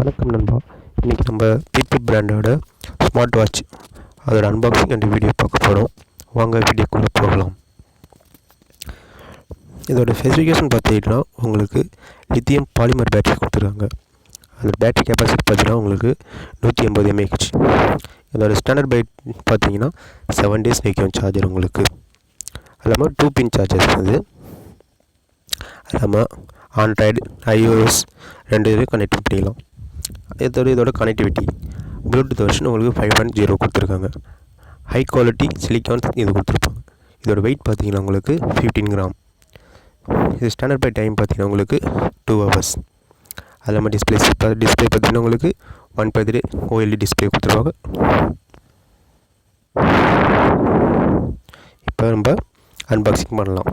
வணக்கம் நண்பா. இன்றைக்கி நம்ம பீப்பிள் பிராண்டோட ஸ்மார்ட் வாட்ச் அதோட அன்பாக்சிங் அண்ட் வீடியோ பார்க்க போகிறோம். வாங்க வீடியோக்குள்ளே போகலாம். இதோட ஸ்பெசிஃபிகேஷன் பார்த்தீங்கன்னா உங்களுக்கு லித்தியம் பாலிமர் பேட்டரி கொடுத்துருக்காங்க. அந்த பேட்டரி கெப்பாசிட்டி பார்த்தீங்கன்னா உங்களுக்கு 180 mAh. இதோட ஸ்டாண்டர்ட் பைட் பார்த்தீங்கன்னா 7 days நிற்கும் சார்ஜர் உங்களுக்கு. அது இல்லாமல் 2 pin சார்ஜர் இருக்குது. அது இல்லாமல் ஆண்ட்ராய்டு iOS 2 இதுலேயும் கனெக்ட் பண்ணிக்கலாம். இதோட கனெக்டிவிட்டி ப்ளூடூத் வெர்ஷன் உங்களுக்கு 5.0 கொடுத்துருக்காங்க. ஹை குவாலிட்டி சிலிக்கான் இது கொடுத்துருப்பாங்க. இதோட வெயிட் பார்த்தீங்கன்னா உங்களுக்கு 15 கிராம். இது ஸ்டாண்டர்ட் பை டைம் பார்த்தீங்கன்னா உங்களுக்கு 2 hours. அது இல்லாமல் டிஸ்பிளே பார்த்தீங்கன்னா உங்களுக்கு 1.3 OLED டிஸ்பிளே கொடுத்துருவாங்க. இப்போ நம்ம அன்பாக்சிங் பண்ணலாம்.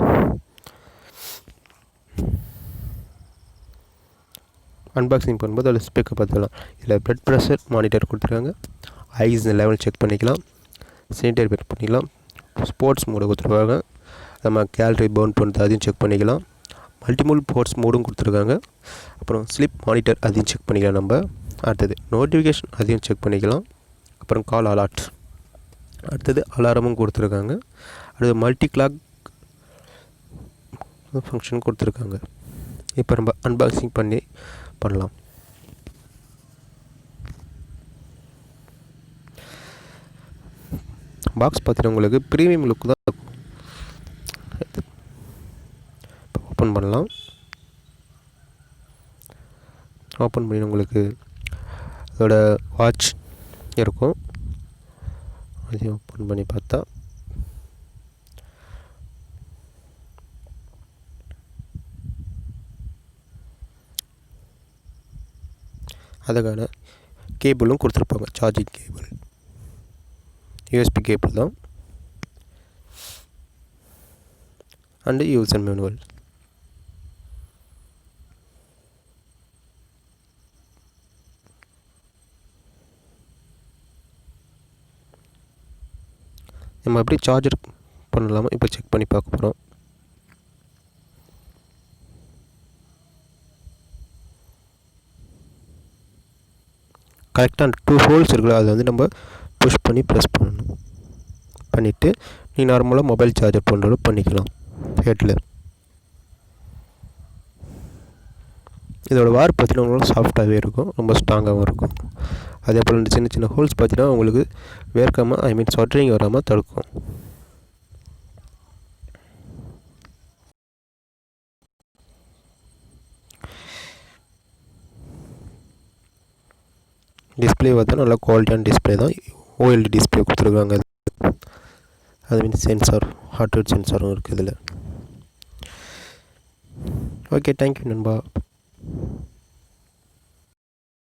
அன்பாக்சிங் பண்ணும்போது அதில் ஸ்பீக்கர் பார்த்துக்கலாம். இதில் ப்ளட் ப்ரெஷர் மானிட்டர் கொடுத்துருக்காங்க. ஐஸ் லெவல் செக் பண்ணிக்கலாம். சானிடரி பேட் பண்ணிக்கலாம். ஸ்போர்ட்ஸ் மோடு கொடுத்துருக்காங்க. நம்ம கேலரி பர்ன் பண்ணுறது அதையும் செக் பண்ணிக்கலாம். மல்டிமோல் போர்ட்ஸ் மோடும் கொடுத்துருக்காங்க. அப்புறம் ஸ்லிப் மானிட்டர் அதையும் செக் பண்ணிக்கலாம். நம்ம அடுத்தது நோட்டிஃபிகேஷன் அதையும் செக் பண்ணிக்கலாம். அப்புறம் கால் அலாட், அடுத்தது அலாரமும் கொடுத்துருக்காங்க. அடுத்தது மல்டி கிளாக் ஃபங்க்ஷன் கொடுத்துருக்காங்க. இப்போ நம்ம அன்பாக்சிங் பண்ணலாம். பாக்ஸ் பார்த்தீங்கன்னா உங்களுக்கு ப்ரீமியம் லுக் தான் இருக்கும். ஓப்பன் பண்ணலாம். ஓப்பன் பண்ணி உங்களுக்கு அதோட வாட்ச் இருக்கும். அதையும் ஓப்பன் பண்ணி பார்த்தா அதுக்கான கேபிளும் கொடுத்துருப்பாங்க. சார்ஜிங் கேபிள் USB கேபிள் தான். And user manual. நம்ம எப்படி சார்ஜர் பண்ணலாமா இப்போ செக் பண்ணி பார்க்க போகிறோம். கரெக்டாக 2 ஹோல்ஸ் இருக்குல்ல, அதை வந்து நம்ம புஷ் பண்ணி ப்ரெஸ் பண்ணணும். பண்ணிவிட்டு நீங்கள் நார்மலாக மொபைல் சார்ஜர் பண்ணுறதும் பண்ணிக்கலாம். ஹெட்டில் இதோட வார் பார்த்தீங்கன்னா உங்களுக்கு சாஃப்டாகவே இருக்கும், ரொம்ப ஸ்ட்ராங்காகவும் இருக்கும். அதே போல் இந்த சின்ன சின்ன ஹோல்ஸ் பார்த்தீங்கன்னா உங்களுக்கு வேர்க்காமல் ஸ்வெட்டரிங் வராமல் தடுக்கும். டிஸ்பிளே பார்த்தா நல்லா குவாலிட்டியான டிஸ்பிளே தான். OLED டிஸ்பிளே கொடுத்துருக்காங்க. அது மீன்ஸ் சென்சார், ஹார்ட் ரேட் சென்சாரும் இருக்குது இதில். ஓகே, தேங்க்யூ நண்பா.